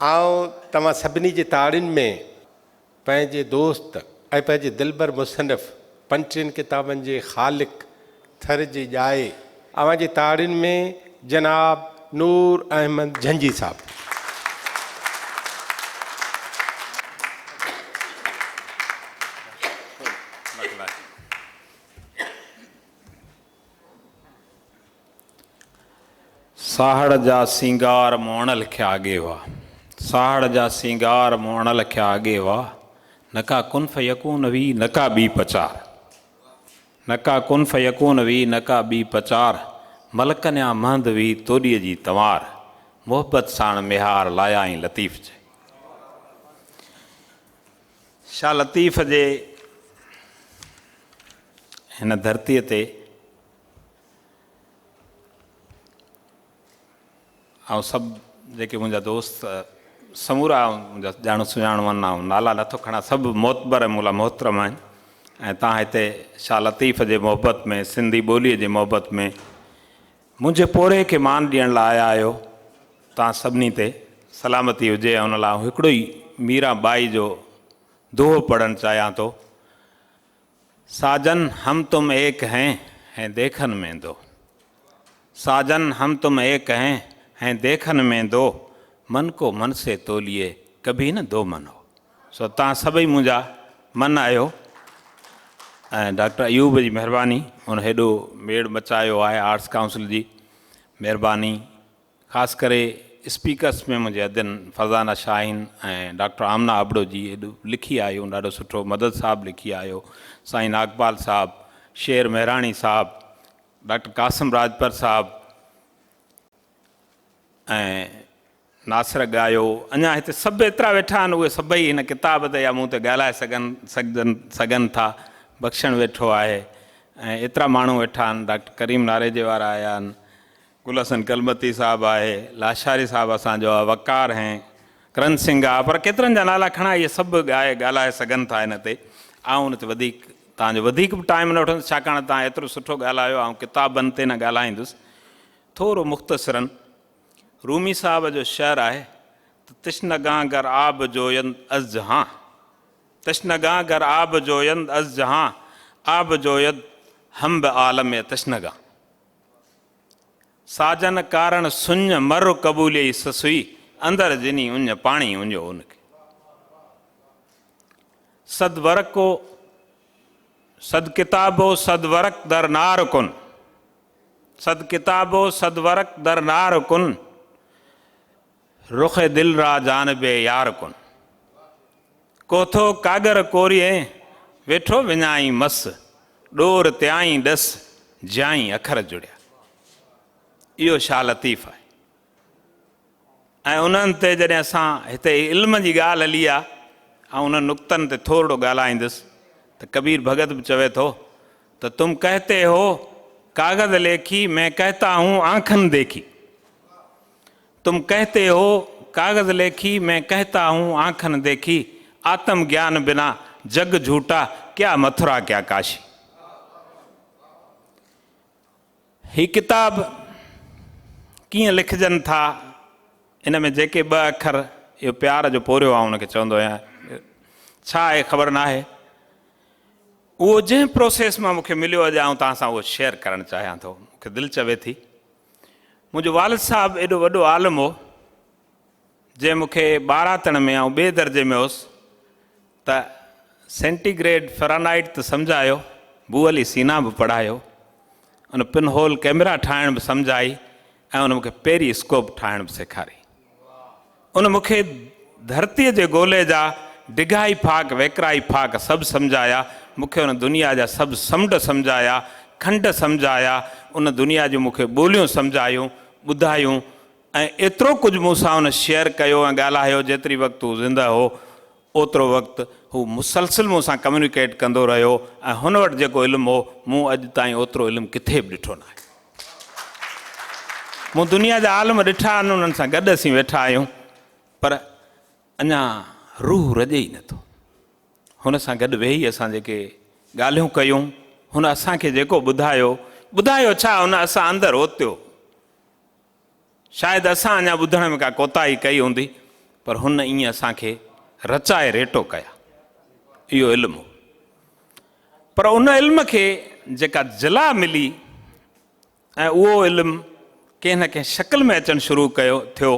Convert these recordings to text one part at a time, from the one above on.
आउं तव्हां सभिनी जी ताड़ियुनि में पंहिंजे दोस्त ऐं पंहिंजे दिलबर मुसनिफ़ 35 किताबनि जे ख़ालिक़ थर जी जाइ अव्हां जी ताड़ियुनि में जनाब नूर अहमद झंझी साहब। साहड़ जा सिंगार मोण लिखिया आगे वाह, साहड़ जा सिंगार मोण लिखिया आगे वाह, नका कुन फयकून वी नका बी पचार, नका कुन फयकून वी नका बी पचार, मलकन्या महंद वी तोड़ीअ जी तवार, मोहब्बत साण मिहार लायाई लतीफ़ जे। शाह लतीफ़ जे हिन धरतीअ ते ऐं सभु जेके मुंहिंजा दोस्त समूरा मुंहिंजा ॼाण सुञाणवनि ऐं नाला नथो खणा, सभु मोतबर मुला मोहतरम आहिनि। ऐं तव्हां हिते शाह लतीफ़ जे मोहबत में, सिंधी ॿोलीअ जे मोहबत में मुंहिंजे पोरे खे मान ॾियण लाइ आया आहियो। तव्हां सभिनी ते सलामती हुजे। ऐं उन लाइ हिकिड़ो ई मीरा बाई जो दोहो पढ़णु चाहियां थो। साजन हम तुम एक हैं देखन में दो, साजन हम तुम एक हैं देखन में दो, मन को मन से तोलिए कभी न दो मन हो। सो तव्हां सभई मुंहिंजा मन आहियो। ऐं डॉक्टर अयूब जी महिरबानी, उन हेॾो मेड़ मचायो आहे, आर्ट्स काउंसिल जी महिरबानी, ख़ासि करे स्पीकर्स में मुंहिंजे अदन फरज़ाना शाहीन ऐं डॉक्टर आमना अबड़ो जी हेॾो लिखी आयो, ॾाढो सुठो मदद साहब लिखी आयो, साईं नागपाल साहब, शेर मेहराणी साहब, डॉक्टर कासिम राजपर साहब ऐं नासिर ॻायो। अञा हिते सभु एतिरा वेठा आहिनि, उहे सभई हिन किताब ते या मूं ते ॻाल्हाए सघनि था। बख़्शण वेठो आहे ऐं एतिरा माण्हू वेठा आहिनि। डॉक्टर करीम नारेजे वारा आया आहिनि, गुल हसन कलमती साहब आहे, लाशारी साहब असांजो आहे, वकार हैं, करण सिंह आहे, पर केतिरनि जा नाला खणा इहे सभु ॻाल्हाए सघनि था हिन ते। ऐं हुन ते वधीक तव्हांजो वधीक बि टाइम न वठंदुसि, छाकाणि तव्हां एतिरो सुठो ॻाल्हायो। ऐं किताबनि ते न ॻाल्हाईंदुसि, थोरो मुख़्तसिरनि। रूमी साहब जो शेर आहे त तश्नगां गर आब जोयंद अज़ जहां, तश्नगां गर आब जोयंद अज़ जहां, आब जोयद हम बि आलम तश्नगां, साजन कारण सुञ मर कबूले ससुई, अंदर जिनी उञ पाणी उञो उनखे। सद वरको सद किताबो सद वरक दर नार कुन, सद किताबो सद वरक दर नार कुन, रुख दिल रा जानबे यार कुन, कोथो कागर कोरिए वेठो विञाई मस, डोर त्याई डस जाई अखर जुड़िया। इहो शाह लतीफ़ आहे। ऐं उन्हनि ते जॾहिं असां हिते इल्म जी ॻाल्हि हली आहे ऐं उन्हनि नुक़्तनि ते थोरो ॻाल्हाईंदुसि त कबीर भगत बि चवे थो त तुम कहते हो कागज़ लेखी मैं कहता हूँ आंखन देखी, तुम कहते हो कागज़ लेखी मैं कहता हूँ आंखन देखी, आत्म ज्ञान बिना जग झूठा क्या मथुरा क्या काशी। ही किताब कीअं लिखजनि था, इन में जेके ॿ अखर इहो प्यार जो पोरियो आहे उनखे चवंदो आहियां, छा आहे ख़बर न आहे। उहो जंहिं प्रोसेस मां मूंखे मिलियो अॼु आउं तव्हां सां उहो शेयर करणु चाहियां थो। मूंखे दिलि चवे थी, मुंहिंजो वालिद साहिबु एॾो वॾो आलिम हो जंहिं मूंखे ॿारातण में ऐं ॿिए दर्जे में हुउसि त सेंटीग्रेड फ़ारेनहाइट त सम्झायो, बूअली सीना बि पढ़ायो, उन पिन होल कैमरा ठाहिण बि सम्झाई ऐं उन मूंखे पेरीस्कोप ठाहिण बि सेखारी। उन मूंखे धरतीअ जे ॻोल्हे जा डिघाई फाक वेकराई फाक सभु सम्झाया, मूंखे उन दुनिया जा सभु समुंड सम्झाया, खंड सम्झाया, उन दुनिया जूं मूंखे ॿोलियूं सम्झायूं, ॿुधायूं ऐं एतिरो कुझु मूंसां उन शेयर कयो ऐं ॻाल्हायो। जेतिरी वक़्तु हू ज़िंदा हो ओतिरो वक़्तु हू मुसलसिल मूंसां कम्यूनिकेट कंदो रहियो ऐं हुन वटि जेको इल्मु हो मूं अॼु ताईं ओतिरो इल्मु किथे बि ॾिठो न आहे। मूं दुनिया जा आलिम ॾिठा आहिनि, उन्हनि सां गॾु असीं वेठा आहियूं, पर अञा रूह रॼे ई नथो। हुन सां गॾु वेही असां जेके ॻाल्हियूं कयूं, हुन असांखे जेको ॿुधायो छा हुन असां अंदरि ओतियो। शायदि असां अञा ॿुधण में का कोताही कई हूंदी, पर हुन ईअं असांखे रचाए रेटो कया, इहो इल्मु हो। पर उन इल्म खे जेका जला मिली ऐं उहो इल्मु कंहिं न कंहिं शिकिल में अचणु शुरू थियो,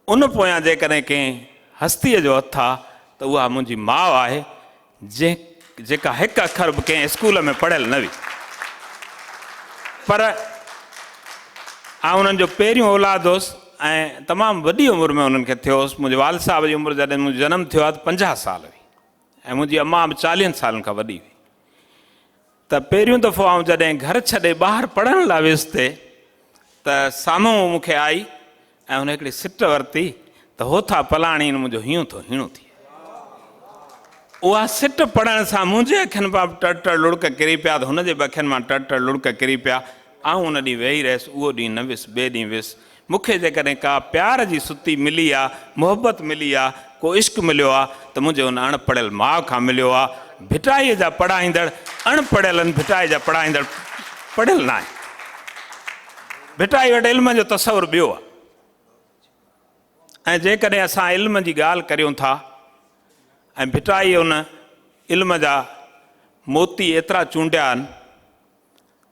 उन पोयां जेकॾहिं कंहिं हस्तीअ जो हथु आहे त उहा मुंहिंजी माउ आहे, जेका हिकु अखर बि कंहिं स्कूल में पढ़ियल न हुई। पर उन्हनि जो पहिरियों औलाद हुउसि ऐं तमामु वॾी उमिरि में उन्हनि खे थियो हुउसि। मुंहिंजे वाल साहब जी उमिरि जॾहिं मुंहिंजो जनमु थियो आहे त 50 साल हुई ऐं मुंहिंजी अम्मा बि 40 सालनि खां वॾी हुई। त पहिरियों दफ़ो जॾहिं घर छॾे ॿाहिरि पढ़ण लाइ वियुसि त साम्हूं मूंखे आई ऐं हुन हिकिड़ी सिट वरिती त हो था पलाणी मुंहिंजो हीअं थो हीणो थिए। उहा सिट पढ़ण सां मुंहिंजे अखियुनि मां टर टर लुड़क किरी पिया त हुनजे बि अखियुनि मां टर टर लुड़क किरी पिया। उन ॾींहुं वेही रहियसि, उहो ॾींहुं न वियुसि, ॿिए ॾींहुं वियुसि। मूंखे जेकॾहिं का प्यार जी सुती मिली आहे, मुहबत मिली आहे, को इश्क मिलियो आहे त मुंहिंजे हुन अणपढ़ियल माउ खां मिलियो आहे। भिटाईअ जा पढ़ाईंदड़ अणपढ़ियल आहिनि, भिटाई जा पढ़ाईंदड़ पढ़ियल न आहे। भिटाई वटि इल्म जो तसवुरु ॿियो आहे। ऐं जेकॾहिं असां इल्म जी ॻाल्हि करियूं था ऐं भिटाई उन इल्म जा मोती एतिरा चूंडिया आहिनि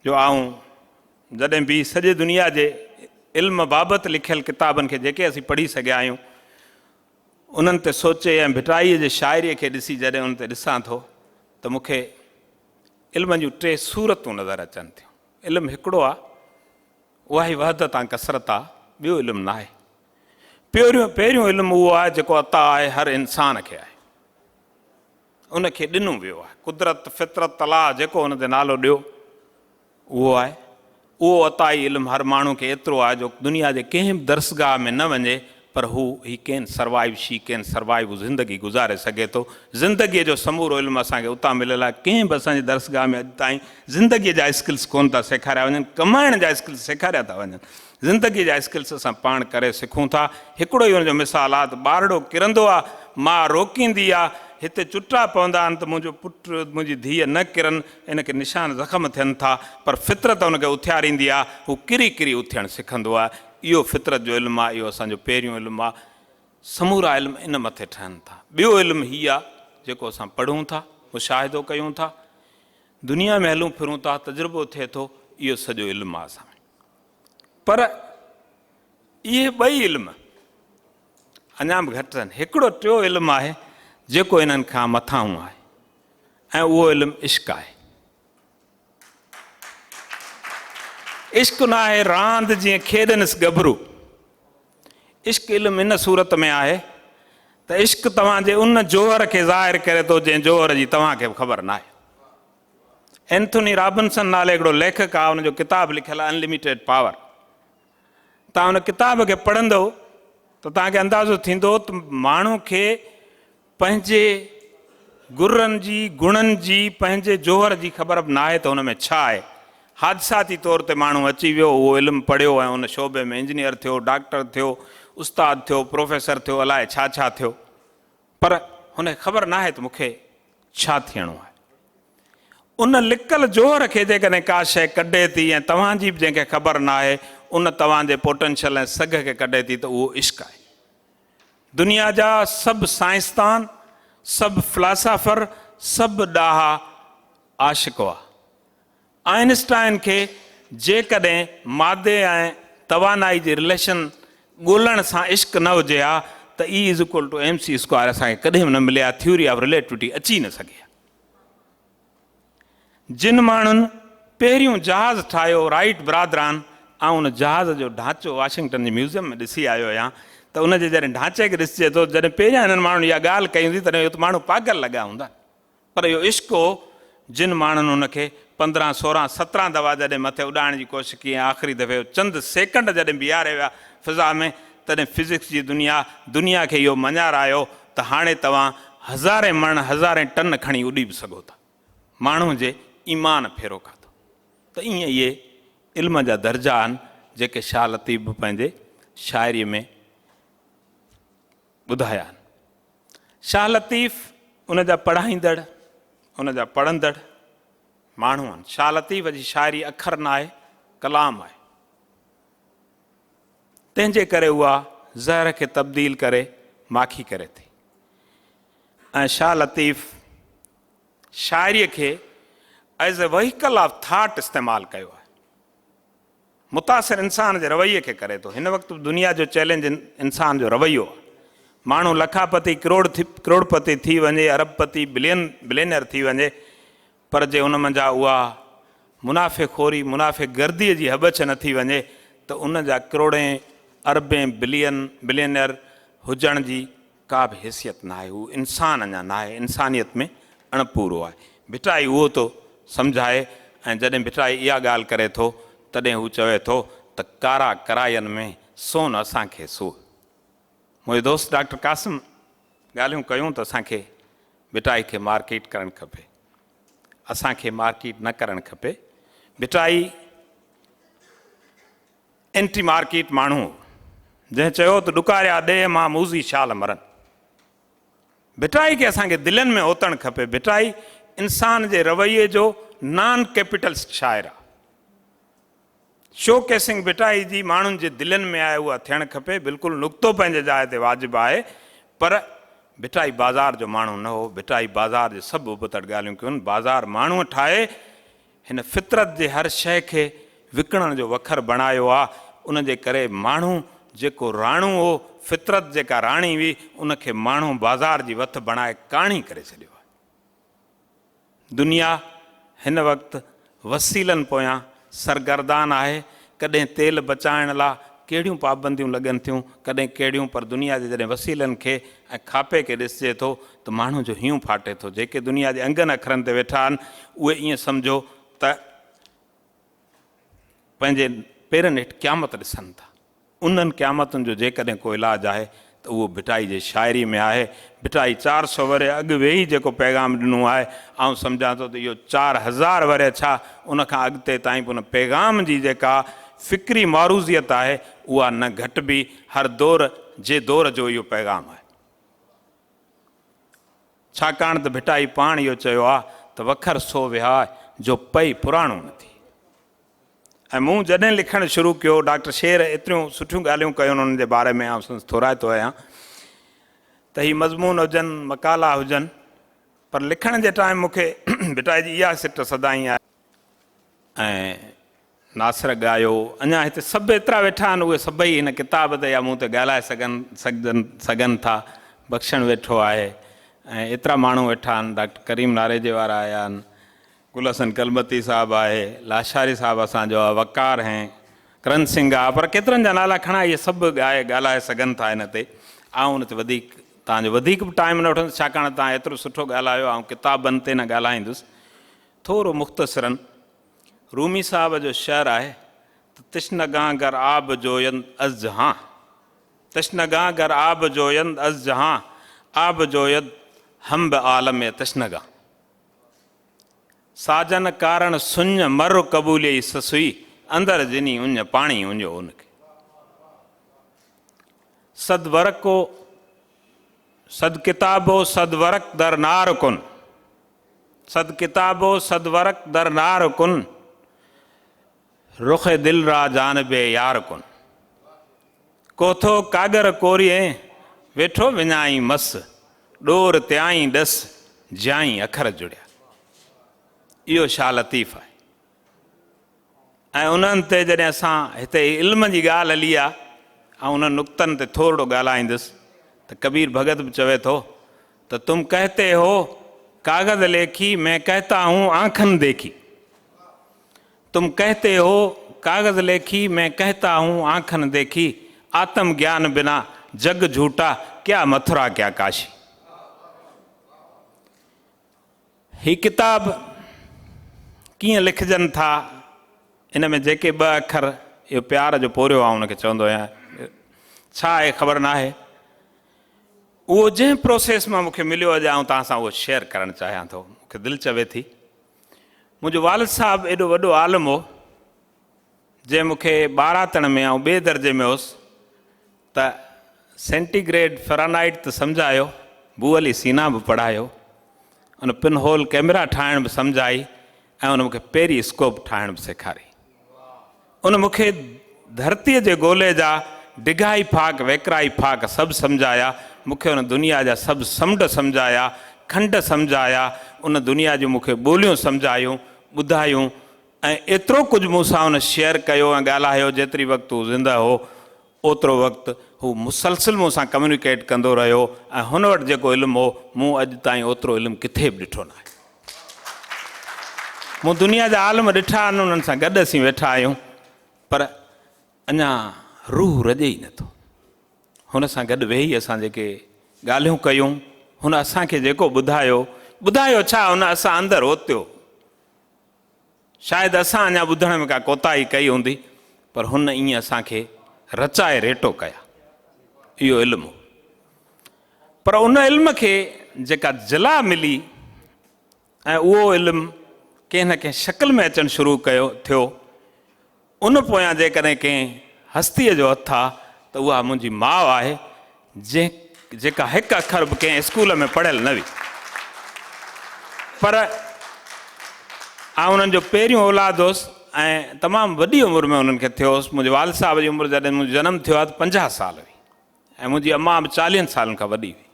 जो जॾहिं बि सॼे दुनिया जे इल्म बाबति लिखियल किताबनि खे जेके असीं पढ़ी सघिया आहियूं उन्हनि ते सोचे ऐं भिटाईअ जे शाइरीअ खे ॾिसी जॾहिं उन ते ॾिसां थो त मूंखे इल्म जूं 3 सूरतूं नज़र अचनि थियूं। इल्मु हिकिड़ो आहे, उहा ई वहदत ऐं कसरत आहे, ॿियो इल्मु न आहे। पहिरियों इल्मु उहो आहे जेको अता आहे, हर इंसान खे आहे, उनखे ॾिनो वियो आहे। कुदरत, फितरत, अलाह जेको हुन ते नालो ॾियो उहो आहे। उहो अताई इल्मु हर माण्हू खे एतिरो आहे जो दुनिया जे कंहिं बि दर्सगाह में न वञे पर he can survive, she can survive, ज़िंदगी गुज़ारे सघे थो। ज़िंदगीअ जो समूरो इल्मु असांखे उतां मिलियल आहे। कंहिं बि असांजी दर्सगाह में अॼु ताईं ज़िंदगीअ जा स्किल्स कोन था सेखारिया वञनि, कमाइण जा स्किल्स सेखारिया था वञनि। ज़िंदगीअ जा स्किल्स असां पाण करे सिखूं था। हिकिड़ो ई हुनजो मिसाल आहे त ॿारड़ो किरंदो आहे, माउ रोकींदी आहे, हिते चुटा पवंदा आहिनि त मुंहिंजो पुटु, मुंहिंजी धीअ न किरनि, इनखे निशान ज़ख़्म थियनि था, पर फितरत हुनखे उथियारींदी आहे, हू किरी किरी उथियणु सिखंदो आहे। इहो फितरत जो इल्मु आहे, इहो असांजो पहिरियों इल्मु आहे। समूरा इल्मु इन मथे ठहनि था। ॿियो इल्मु हीअ आहे जेको असां पढ़ूं था, मुशाहिदो कयूं था, दुनिया में हलूं फिरूं था, तजुर्बो थिए थो, इहो सॼो इल्मु आहे असां में। पर इहे 2 इल्म अञा बि घटि आहिनि। हिकिड़ो टियों इल्मु आहे जेको इन्हनि खां मथां आहे ऐं उहो इल्मु इश्क आहे। इश्क न आहे रांदि जीअं खेॾनिसि गभरू। इश्क इल्मु इन सूरत में आहे त इश्क तव्हांजे उन जोहर खे ज़ाहिर करे थो जंहिं जोहर जी तव्हांखे बि ख़बर न आहे। एंथोनी रॉबिन्सन नाले हिकिड़ो लेखक आहे, हुनजो किताबु लिखियलु आहे अनलिमिटेड पावर। तव्हां हुन किताब खे पढ़ंदव त तव्हांखे अंदाज़ो थींदो त माण्हू खे पंहिंजे गुरनि जी, गुणनि जी, पंहिंजे जोहर जी ख़बर बि न आहे त हुन में छा आहे। हादसाती तौर ते माण्हू अची वियो, उहो इल्मु पढ़ियो ऐं उन शोबे में इंजीनियर थियो, डॉक्टर थियो, उस्ताद थियो, प्रोफेसर थियो, अलाए छा छा थियो, पर हुनखे ख़बर न आहे त मूंखे छा थियणो आहे। उन लिकल जोहर खे जेकॾहिं का शइ कढे थी ऐं तव्हांजी बि जंहिंखे ख़बर न आहे उन तव्हांजे पोटेंशियल ऐं सघ खे कढे थी त उहो इश्क आहे। दुनिया जा सभु साइंसदान, सभु फिलासफ़र, सभु ॾाहा आशिक़ हुआ। आइंस्टाइन खे जेकॾहिं मादे ऐं तवानाई जे रिलेशन ॻोल्हण सां इश्क न हुजे हा त E=mc² असांखे कॾहिं बि न मिले हा, थ्योरी ऑफ रिलेटिविटी अची न सघे। जिन माण्हुनि पहिरियों जहाज़ ठाहियो, राइट ब्रादरान, उन जहाज़ जो ढांचो वाशिंगटन जे म्यूज़ियम में ॾिसी आयो आहियां त उनजे जॾहिं ढांचे खे ॾिसिजे थो, जॾहिं पहिरियां हिननि माण्हुनि इहा ॻाल्हि कई हूंदी तॾहिं इहो त माण्हू पागल लॻा हूंदा। पर इहो इश्क हो जिन माण्हुनि हुनखे 15, 16, 17 दफ़ा जॾहिं मथे उॾाइण जी कोशिशि कई, आख़िरी दफ़े चंद सेकंड जॾहिं बीहारे विया फिज़ा में, तॾहिं फिज़िक्स जी दुनिया खे इहो मञारायो त हाणे तव्हां हज़ारें मण, हज़ारें टन खणी उॾी बि सघो था। माण्हू जे ईमान फेरो खाधो। त ईअं इहे इल्म जा दर्जा आहिनि जेके शाह लतीफ़ बि पंहिंजे शाइरीअ में ॿुधाया आहिनि। शाह लतीफ़ उन जा पढ़ाईंदड़, उन जा पढ़ंदड़ माण्हू आहिनि। शाह लतीफ़ जी शाइरी अखर न आहे, कलाम आहे। तंहिंजे करे उहा ज़हर खे तब्दील करे माखी करे थी। ऐं शाह लतीफ़ शाइरीअ खे as a vehicle of thought इस्तेमालु कयो आहे। मुतासिर इंसान जे रवैये खे करे थो। हिन वक़्तु दुनिया जो चैलेंज इंसान जो रवैयो आहे। माण्हू लखापति करोड़पति थी वञे, अरबपति बिलियनर थी वञे, पर जे उन मंझां उहा मुनाफ़े खोरी मुनाफ़े गर्दीअ जी हबच न थी वञे त उन जा करोड़े अरबे बिलियनर हुजण जी का बि हैसियत न आहे। हू इंसान अञा न आहे, इंसानियत में अणपूरो आहे। भिटाई उहो थो सम्झाए, ऐं जॾहिं भिटाई इहा ॻाल्हि करे थो तॾहिं हू चवे थो त कारा करायनि में सोन असांखे सो। मुंहिंजे दोस्त डॉक्टर कासिम ॻाल्हियूं कयूं त असांखे भिटाई खे मार्केट करणु खपे, असांखे मार्केट न करणु खपे। भिटाई एंटी मार्केट माण्हू जंहिं चयो त ॾुकारिया ॾे मां मूज़ी शाल मरनि। भिटाई खे असांखे दिलनि में ओतणु खपे। भिटाई इंसान जे रवैये जो नॉन कैपिटलिस्ट शाइर आहे। शोकेसिंग भिटाई जी माण्हुनि जे दिलनि में आहे, उहा थियणु खपे। बिल्कुलु नुक़्तो पंहिंजे जाइ ते वाजिबु आहे, पर भिटाई बाज़ार जो माण्हू न हो। भिटाई बाज़ार जे सभु उबतड़ ॻाल्हियूं कयूं। बाज़ार माण्हूअ ठाहे हिन फितरत जे हर शइ खे विकिणण जो वखर बणायो आहे। उन जे करे माण्हू जेको राणू हो, फितरत जेका राणी हुई, उनखे माण्हू बाज़ार जी वथ बणाए काणी करे छॾियो आहे। दुनिया हिन वक़्तु वसीलनि पोयां सरगर्दान आहे। कॾहिं तेल बचाइण लाइ कहिड़ियूं पाबंदियूं लॻनि थियूं, कॾहिं कहिड़ियूं, पर दुनिया जे जॾहिं वसीलनि खे ऐं खापे खे ॾिसिजे थो त माण्हू जो हीऊं फाटे थो। जेके दुनिया जे अंगनि अखरनि ते वेठा आहिनि उहे ईअं सम्झो त पंहिंजे पेरनि हेठि क़यामत ॾिसनि था। उन्हनि क़यामतुनि जो जेकॾहिं को इलाजु आहे त उहो भिटाई जे शाइरी में आहे। भिटाई 400 वरे अॻु वेही जेको पैगाम ॾिनो आहे, आउं सम्झां थो त इहो 4000 वरे छा उनखां अॻिते ताईं बि उन पैगाम जी जेका फ़िक्री मारूज़ियत आहे उहा न घटि बि हर दौर जे दौर जो इहो पैगाम आहे। छाकाणि त भिटाई पाण इहो चयो आहे त वखर सो विहा जो पई पुराणो न थी। ऐं मूं जॾहिं लिखणु शुरू कयो, डॉक्टर शेर एतिरियूं सुठियूं ॻाल्हियूं कयूं उन्हनि जे बारे में, आउं थोराए थो आहियां त हीअ मज़मून हुजनि, मकाला हुजनि, पर लिखण जे टाइम मूंखे भिटाई जी इहा सिट सदाईं आहे। ऐं नासिर ॻायो, अञा हिते सभु एतिरा वेठा आहिनि, उहे सभई हिन किताब ते या मूं ते ॻाल्हाए सघनि था। बख़्शण वेठो आहे, ऐं एतिरा माण्हू वेठा आहिनि। डॉक्टर करीम नारेजे वारा आया आहिनि, गुल हसन कलमती साहिबु आहे, लाशारी साहिबु असांजो आहे, वकार हैं, करण सिंह आहे, पर केतिरनि जा नाला खणा इहे सभु ॻाल्हाए सघनि था हिन ते। ऐं हुन ते वधीक तव्हांजो वधीक बि टाइम न वठंदुसि, छाकाणि तव्हां एतिरो सुठो ॻाल्हायो। ऐं किताबनि ते न ॻाल्हाईंदुसि, थोरो मुख़्तसिरनि। रूमी साहब जो शेर आहे त तश्नगां गर आब जोयंद अज़ जहां, तश्नगां गर आब जोयंद अज़ जहां, आब जोयद हम बि आलम तश्नगां। साजन कारण सुञ मर कबूले ससुई, अंदर जिनी उञ पाणी उञो उनखे। सद वरको सद किताबो सद वरक दर नार कुन, सद किताबो सद वरक दर नार कुन, रुख दिल रा जानबे यार कुन। कोथो कागर कोरिए वेठो विञाई मस, डोर त्याई डस जाई अखर जुड़िया। इहो शाह लतीफ़ आहे। ऐं उन्हनि ते जॾहिं असां हिते इल्म जी ॻाल्हि हली आहे, ऐं उन्हनि नुक़्तनि ते थोरो ॻाल्हाईंदुसि, त कबीर भगत बि चवे थो त तुम कहते हो कागज़ लेखी, मैं कहता हूँ आंखन देखी। तुम कहते हो कागज़ लेखी, मैं कहता हूँ आंखन देखी। आत्म ज्ञान बिना जग झूठा, क्या मथुरा क्या काशी। ही किताब कीअं लिखजनि था, इन में जेके 2 अखर इहो प्यार जो पोरियो आहे उनखे चवंदो आहियां, छा आहे ख़बर न आहे। उहो जंहिं प्रोसेस मां मूंखे मिलियो अॼु आउं तव्हां सां उहो शेयर करणु चाहियां थो। मूंखे दिलि चवे थी, मुंहिंजो वालिद साहिबु एॾो वॾो आलिम हो, जंहिं मूंखे 12 में ऐं 2 दर्जे में हुउसि त सेंटीग्रेड फ़ारेनहाइट त सम्झायो, बूअली सीना बि पढ़ायो, उन पिन होल कैमरा ठाहिण बि सम्झाई, ऐं उन मूंखे पेरीस्कोप ठाहिण बि सेखारी। उन मूंखे धरतीअ जे ॻोल्हे जा डिघाई फाक वेकराई फाक सभु सम्झाया। मूंखे उन दुनिया जा सभु समुंड सम्झाया, खंड सम्झाया, उन दुनिया जूं मूंखे ॿोलियूं सम्झायूं, ॿुधायूं ऐं एतिरो कुझु मूंसां उन शेयर कयो ऐं ॻाल्हायो। जेतिरी वक़्तु हू ज़िंदा हो ओतिरो वक़्तु हू मुसलसिल मूंसां कम्यूनिकेट कंदो रहियो ऐं हुन वटि जेको इल्मु हो मूं अॼु ताईं ओतिरो इल्मु किथे बि ॾिठो न आहे। मूं दुनिया जा आलम ॾिठा आहिनि, उन्हनि सां गॾु असीं वेठा आहियूं, पर अञा रूह रॼे ई नथो। हुन सां गॾु वेही असां जेके ॻाल्हियूं कयूं, हुन असांखे जेको ॿुधायो छा हुन असां अंदरि ओतियो। शायदि असां अञा ॿुधण में का कोताही कई हूंदी, पर हुन ईअं असांखे रचाए रेटो कया। इहो इल्मु, पर उन इल्म खे जेका जला मिली ऐं उहो इल्मु कंहिं न कंहिं शक्ल में अचणु शुरू थियो, उन पोयां जेकॾहिं कंहिं हस्तीअ जो हथु आहे त उहा मुंहिंजी माउ आहे, जेका हिकु अखर बि कंहिं स्कूल में पढ़ियल न हुई। पर आउं उन्हनि जो पहिरियों औलाद हुउसि ऐं तमामु वॾी उमिरि में उन्हनि खे थियो हुउसि। मुंहिंजे वाल साहब जी उमिरि जॾहिं मुंहिंजो जनमु थियो आहे त 50 साल हुई ऐं मुंहिंजी अम्मा बि 40 सालनि खां वॾी हुई।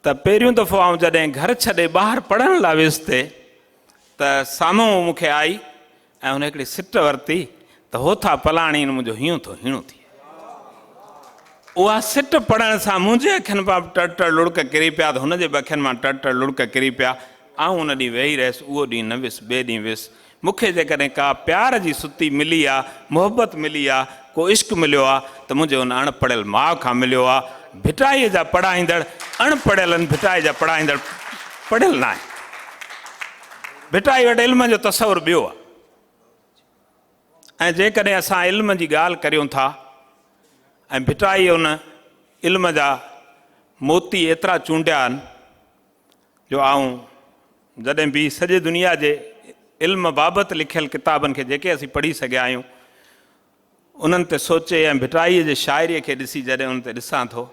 त पहिरियों दफ़ो आउं जॾहिं घर छॾे ॿाहिरि पढ़ण लाइ वियुसि त साम्हूं मूंखे आई ऐं हुन हिकिड़ी सिट वरिती त हो था पलाणी मुंहिंजो हीअं थो हीणो थिए। उहा सिट पढ़ण सां मुंहिंजे अखियुनि मां टर लुड़क किरी पिया त हुनजे बि अखियुनि मां टर लुड़क किरी पिया। आउं उन ॾींहुं वेही रहियुसि, उहो ॾींहुं न वियुसि, ॿिए ॾींहुं वियुसि। मूंखे जेकॾहिं का प्यार जी सुती मिली आहे, मुहबत मिली आहे, को इश्क मिलियो आहे त मुंहिंजे उन अणपढ़ियल माउ खां मिलियो आहे। भिटाईअ जा पढ़ाईंदड़ अणपढ़ियल आहिनि, भिटाई जा पढ़ाईंदड़ पढ़ियल न आहे। भिटाई वटि इल्म जो तसवुरु ॿियो आहे। ऐं जेकॾहिं असां इल्म जी ॻाल्हि करियूं था ऐं भिटाई उन इल्म जा मोती एतिरा चूंडिया आहिनि जो आऊं जॾहिं बि सॼे दुनिया जे इल्म बाबति लिखियल किताबनि खे जेके असीं पढ़ी सघिया आहियूं उन्हनि ते सोचे ऐं भिटाईअ जे शाइरीअ खे ॾिसी जॾहिं उन ते ॾिसां थो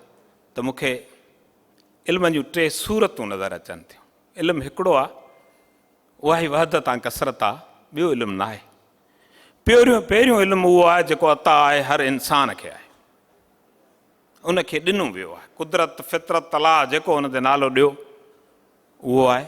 त मूंखे इल्म जूं 3 सूरतूं नज़र अचनि थियूं। इल्मु हिकिड़ो आहे, उहा ई वहदत ऐं कसरत आहे, ॿियो इल्मु न आहे। पहिरियों इल्मु उहो आहे जेको अता आहे हर इंसान खे आहे, उनखे ॾिनो वियो आहे। कुदरत, फितरत, तलाह जेको हुन ते नालो ॾियो उहो आहे।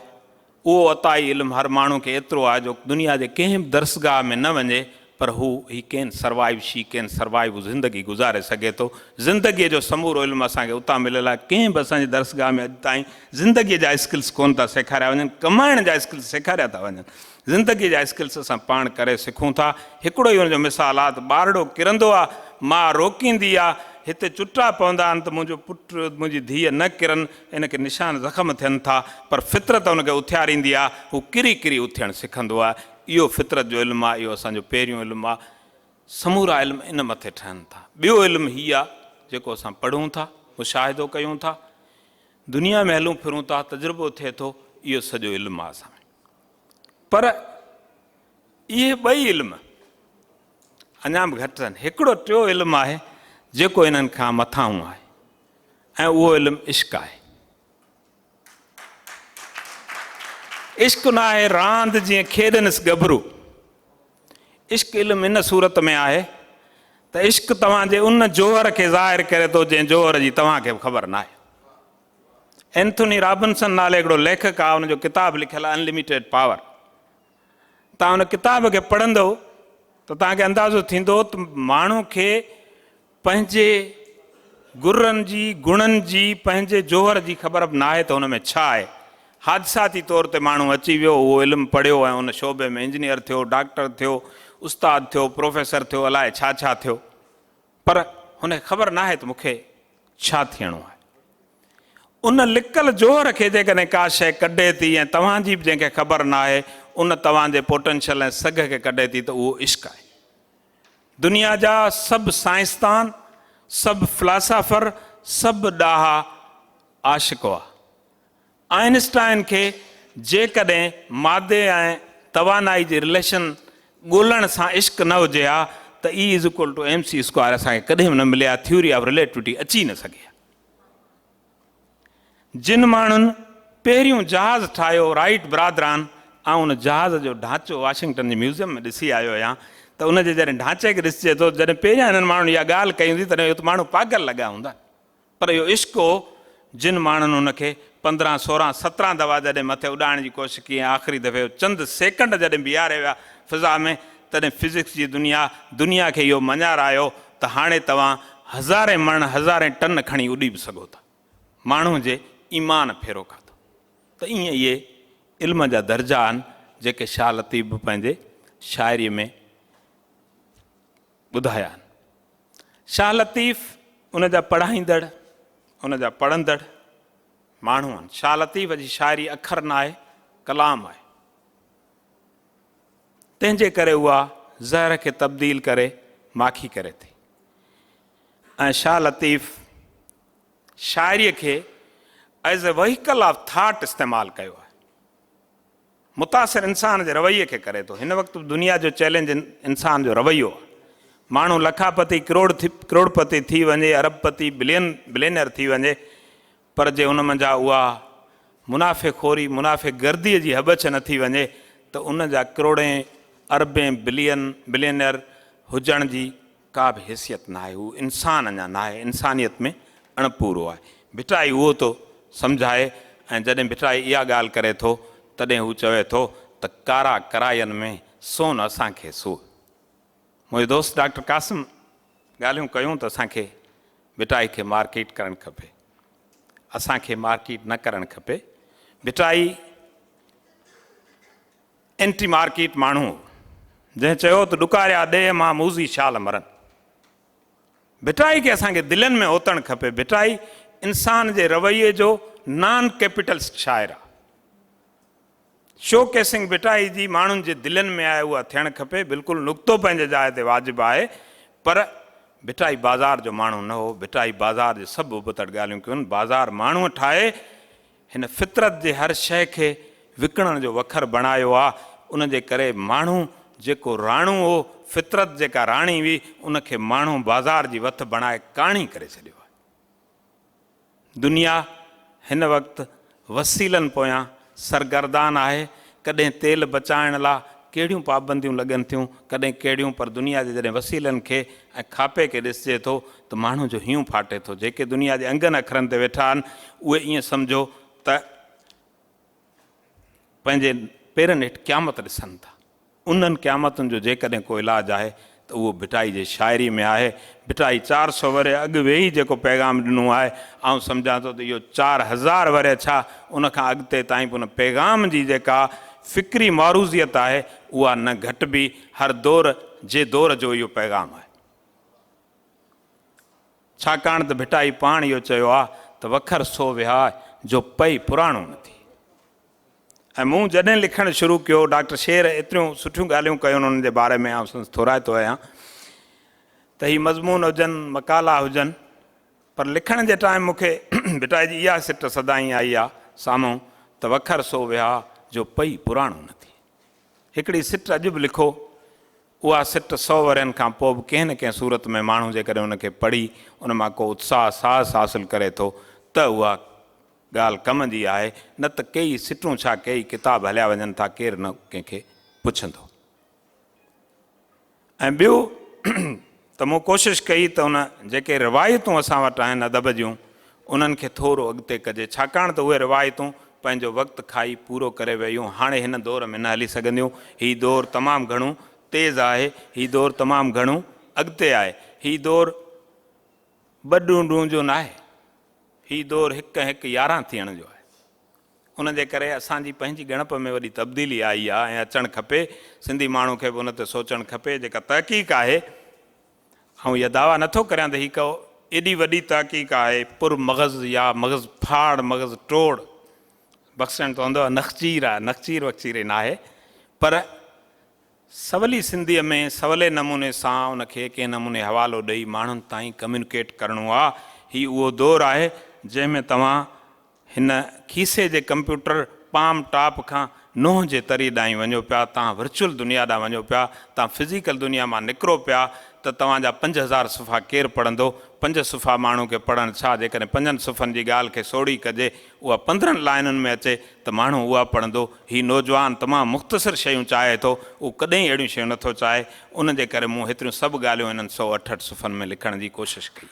उहो अताई इल्मु हर माण्हू खे एतिरो आहे जो दुनिया जे कंहिं बि दर्सगाह में न वञे पर हू he can survive, she can survive, ज़िंदगी गुज़ारे सघे थो। ज़िंदगीअ जो समूरो इल्मु असांखे उतां मिलियल आहे। कंहिं बि असांजी दर्सगाह में अॼु ताईं ज़िंदगीअ जा स्किल्स कोन था सेखारिया वञनि, कमाइण जा स्किल्स सेखारिया था वञनि। ज़िंदगीअ जा स्किल्स असां पाण करे सिखूं था। हिकिड़ो ई हुनजो मिसाल आहे त ॿारड़ो किरंदो आहे, माउ रोकींदी आहे, हिते चुटा पवंदा आहिनि त मुंहिंजो पुटु, मुंहिंजी धीअ न किरनि, इनखे निशान ज़ख़्म थियनि था, पर फितरत हुनखे उथियारींदी आहे, हू किरी किरी उथियणु सिखंदो आहे। इहो फितरत जो इल्मु आहे, इहो असांजो पहिरियों इल्मु आहे। समूरा इल्म इन मथे ठहनि था। ॿियो इल्मु हीअ आहे जेको असां पढ़ूं था, मुशाहिदो कयूं था, दुनिया में हलूं फिरूं था, तजुर्बो थिए थो, इहो सॼो इल्मु आहे असां में। पर इहे 2 इल्म अञा बि घटि आहिनि। हिकिड़ो टियों इल्मु आहे जेको इन्हनि खां मथां आहे ऐं उहो इल्मु इश्क आहे। इश्क न आहे रांदि जीअं खेॾनिसि गभरू। इश्क इल्मु इन सूरत में आहे त इश्क तव्हांजे उन जोहर खे ज़ाहिर करे थो जंहिं जोहर जी तव्हांखे ख़बर न आहे। एंथोनी रॉबिन्सन नाले हिकिड़ो लेखक आहे, हुनजो किताबु लिखियलु आहे अनलिमिटेड पावर। तव्हां हुन किताब खे पढ़ंदव त तव्हांखे अंदाज़ो थींदो त माण्हू खे पंहिंजे गुरनि जी, गुणनि जी, पंहिंजे जोहर जी ख़बर बि न आहे त हुन में छा आहे। हादसाती तौर ते माण्हू अची वियो, उहो इल्मु पढ़ियो ऐं उन शोबे में इंजीनियर थियो, डॉक्टर थियो, उस्ताद थियो, प्रोफेसर थियो, अलाए छा छा थियो, पर हुनखे ख़बर न आहे त मूंखे छा थियणो आहे। उन लिकल जोहर खे जेकॾहिं का शइ कढे थी ऐं तव्हांजी बि जंहिंखे ख़बर न आहे उन तव्हांजे पोटेंशियल ऐं सघ खे कढे थी त उहो इश्क आहे। दुनिया जा सभु साइंसदान, सभु फिलासफ़र, सभु ॾाहा आशिक़ हुआ। आइंस्टाइन खे जेकॾहिं मादे ऐं तवानाई जी रिलेशन ॻोल्हण सां इश्क न हुजे हा त E=mc² असांखे कॾहिं बि न मिले हा। थ्योरी ऑफ रिलेटिविटी अची न सघे। जिन माण्हुनि पहिरियों जहाज़ ठाहियो, राइट ब्रादरान, ऐं उन जहाज़ जो ढांचो वाशिंगटन जे म्यूज़ियम में ॾिसी आयो आहियां त उनजे जॾहिं ढांचे खे ॾिसिजे थो, जॾहिं पहिरियां हिननि माण्हुनि इहा ॻाल्हि कई हूंदी तॾहिं माण्हू पागल लॻा हूंदा, पर पर इहो इश्क हो जिन माण्हुनि उनखे 15, 16, 17 दफ़ा जॾहिं मथे उॾाइण जी कोशिशि कई, आख़िरी दफ़े चंद सेकंड जॾहिं बीहारे विया फिज़ा में, तॾहिं फिज़िक्स जी दुनिया खे इहो मञार आयो त हाणे तव्हां हज़ारे मण, हज़ारे टन खणी उॾी बि सघो था। माण्हू जे ईमान फेरो खाधो। त ईअं इहे इल्म जा दर्जा आहिनि जेके शाह लतीफ़ बि पंहिंजे शाइरीअ में ॿुधाया आहिनि। शाह लतीफ़ उन जा पढ़ाईंदड़, उन जा पढ़ंदड़ माण्हू आहिनि। शाह लतीफ़ जी शाइरी अखर न आहे, कलाम आहे। तंहिंजे करे उहा ज़हर खे तब्दील करे माखी करे थी। ऐं शाह लतीफ़ शाइरीअ खे as a vehicle of thought इस्तेमालु कयो आहे। मुतासिर इंसान जे रवैये खे करे थो। हिन वक़्तु दुनिया जो चैलेंज इंसान जो रवैयो आहे। माण्हू लखापति करोड़पति थी वञे, अरबपति बिलियनर थी वञे, पर जे उन मंझा उहा मुनाफ़े खोरी, मुनाफ़े गर्दीअ जी हबच न थी वञे त उन जा करोड़े अरबे बिलियनर हुजण जी का बि हैसियत न आहे। हू इंसान अञा न आहे, इंसानियत में अणपूरो आहे। भिटाई उहो थो सम्झाए। ऐं जॾहिं भिटाई इहा ॻाल्हि करे थो तॾहिं हू चवे थो त कारा करायनि में सोन असांखे सो। मुंहिंजो दोस्त डॉक्टर कासिम ॻाल्हियूं कयूं त असांखे भिटाई खे मार्केट करणु खपे, असांखे मार्केट न करणु खपे। भिटाई एंटी मार्केट माण्हू जंहिं चयो त ॾुकारिया ॾे मां मूज़ी शाल मरनि। भिटाई खे असांखे दिलनि में ओतणु खपे। भिटाई इंसान जे रवैये जो नॉन कैपिटल शाइर आहे। शो केसिंग भिटाई जी माण्हुनि जे दिलनि में आहे, उहा थियणु खपे। बिल्कुलु नुक़्तो पंहिंजे जाइ ते वाजिबु आहे, पर भिटाई बाज़ार जो माण्हू न हो। भिटाई बाज़ार जे सभु उबतड़ ॻाल्हियूं कयूं। बाज़ार माण्हूअ ठाहे हिन फितरत जे हर शइ खे विकिणण जो वखर बणायो आहे। उन जे करे माण्हू जेको राणू हो, फितरत जेका राणी हुई, उनखे माण्हू बाज़ार जी वथ बणाए काणी करे छॾियो आहे। दुनिया हिन वक़्तु वसीलनि पोयां सरगर्दान आहे। कॾहिं तेल बचाइण लाइ कहिड़ियूं पाबंदियूं लॻनि थियूं, कॾहिं कहिड़ियूं, पर दुनिया जे जॾहिं वसीलनि खे ऐं खापे खे ॾिसिजे थो त माण्हू जो हियूं फाटे थो। जेके दुनिया जे अंगनि अखरनि ते वेठा आहिनि उहे ईअं सम्झो त पंहिंजे पेरनि हेठि क़यामत ॾिसनि था। उन्हनि क़यामतुनि जो जेकॾहिं को इलाजु आहे त उहो भिटाई जे शाइरी में आहे। भिटाई 400 वरे अॻु वेही जेको पैगाम ॾिनो आहे, आउं सम्झां थो त इहो 4000 वरे छा उनखां अॻिते ताईं उन पैगाम जी जेका फ़िक्री मारूज़ियत आहे उहा न घटि बि। हर दौर जे दौर जो इहो पैगाम आहे। छाकाणि त भिटाई पाण इहो चयो आहे त वखर सो विहा जो पई पुराणो न थी। ऐं मूं जॾहिं लिखणु शुरू कयो, डॉक्टर शेर एतिरियूं सुठियूं ॻाल्हियूं कयूं उन्हनि जे बारे में, आउं थोराए थो आहियां त हीअ मज़मून हुजनि, मकाला हुजनि, पर लिखण जे टाइम मूंखे भिटाई जी इहा सिट सदाईं आई आहे साम्हूं त वखर सो विहा जो पई पुराणो न थी। हिकिड़ी सिट अॼु बि लिखो, उहा सिट 100 वरनि खां पोइ बि कंहिं न कंहिं सूरत में माण्हू जेकॾहिं उनखे पढ़ी उन मां को उत्साह साहस हासिलु करे थो त उहा ॻाल्हि कम जी आहे। न त कई सिटूं छा कई किताब हलिया वञनि था, केरु न कंहिंखे पुछंदो। ऐं ॿियो त मूं कोशिशि कई त उन जेके रिवायतूं असां वटि आहिनि अदब जूं उन्हनि खे थोरो अॻिते कजे। छाकाणि त उहे रिवायतूं पंहिंजो वक़्तु खाई पूरो करे वियूं, हाणे हिन दौर में न हली सघंदियूं। हीउ दौरु तमामु घणो तेज़ आहे, हीउ दौरु तमामु घणो अॻिते आहे। हीउ दौरु ॿ ॾूं जो न आहे, हीउ दौरु 1-1-11 थियण जो आहे। उन जे करे असांजी पंहिंजी ॻणप में वॾी तब्दीली आई आहे ऐं अचणु खपे। सिंधी माण्हू खे बि उन ते सोचणु खपे। जेका तहक़ीक़ आहे, ऐं इहा दावा नथो करियां त हीअ को एॾी वॾी तहक़ीक़ आहे पुर मग़ज़ या मग़ज़ फाड़ मग़ज़ टोड़ बख़्शण त हूंदो आहे, नख़चीर आहे, नख़चीर वख़चीर न आहे, पर सवली सिंधीअ में सवले नमूने सां उनखे कंहिं नमूने हवालो ॾेई माण्हुनि ताईं कम्यूनिकेट करिणो आहे। हीउ उहो दौरु आहे जंहिंमें तव्हां हिन खीसे जे कंप्यूटर पाम टॉप खां नोह जे तरी ॾांहुं वञो पिया, तव्हां वर्चुअल दुनिया ॾांहुं वञो पिया, तव्हां फिज़िकल दुनिया मां निकिरो पिया त तव्हांजा 5000 सुफ़ा केरु पढ़ंदो। 5 सुफ़ा माण्हू खे पढ़णु छा, जेकॾहिं 5 सुफ़नि जी ॻाल्हि खे सोढ़ी कजे, उहा 15 लाइनुनि में अचे त माण्हू उहा पढ़ंदो। हीउ नौजवान तमामु मुख़्तसिर शयूं चाहे थो, उहो कॾहिं अहिड़ियूं शयूं नथो चाहे। उन जे करे मूं हेतिरियूं सभु ॻाल्हियूं हिननि 168 सुफ़नि में लिखण जी कोशिशि कई।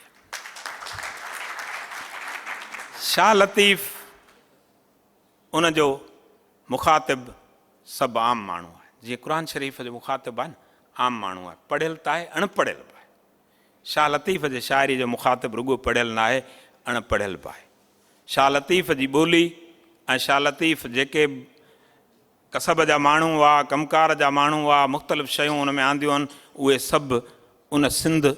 शाह लतीफ़ उन जो मुखातिब सभु आम माण्हू आहे, जीअं क़ुर शरीफ़ जो मुखातिब आहे न, आम माण्हू आहे, पढ़ियल त आहे अणपढ़ियल बि आहे। शाह लतीफ़ जे शाइरी जो मुखातिब रुॻो पढ़ियल न आहे, अणपढ़ियल बि आहे। शाह लतीफ़ जी ॿोली ऐं शाह लतीफ़ जेके कसब जा माण्हू हुआ, कमकार जा माण्हू हुआ, मुख़्तलिफ़ शयूं उन में आंदियूं आहिनि, उहे सभु उन सिंध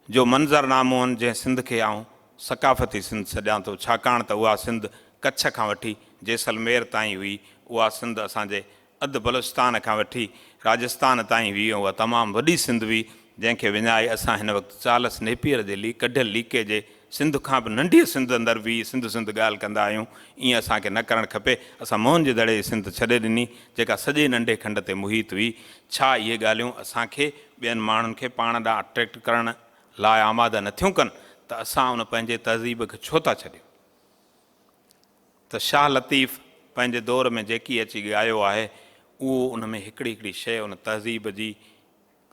जो मंज़रनामो आहिनि, जंहिं सिंध खे आऊं सकाफ़ती सिंध सॾियां थो, छाकाणि त उहा सिंध कच्छ खां वठी जैसलमेर ताईं हुई, उहा सिंध असांजे अधु बलूचिस्तान खां वठी राजस्थान ताईं हुई, उहा तमामु वॾी सिंध हुई, जंहिंखे विञाए असां हिन वक़्तु चार्ल्स नेपियर जे कढियल लीके जे सिंध खां बि नंढी सिंध अंदरि बि सिंध ॻाल्हि कंदा आहियूं। ईअं असांखे न करणु खपे। असां मोहन जे दड़े जी सिंध छॾे ॾिनी, जेका सॼे नंढे खंड ते मुहित हुई। छा इहे ॻाल्हियूं असांखे ॿियनि माण्हुनि खे पाण ॾांहुं अट्रैक्ट करण लाइ आमादा नथियूं कनि, त असां उन पंहिंजे तहज़ीब खे छो था छॾियूं? त शाह लतीफ़ पंहिंजे दौर में जेकी अची ॻायो आहे, उहो उन में हिकिड़ी हिकिड़ी शइ उन तहज़ीब जी,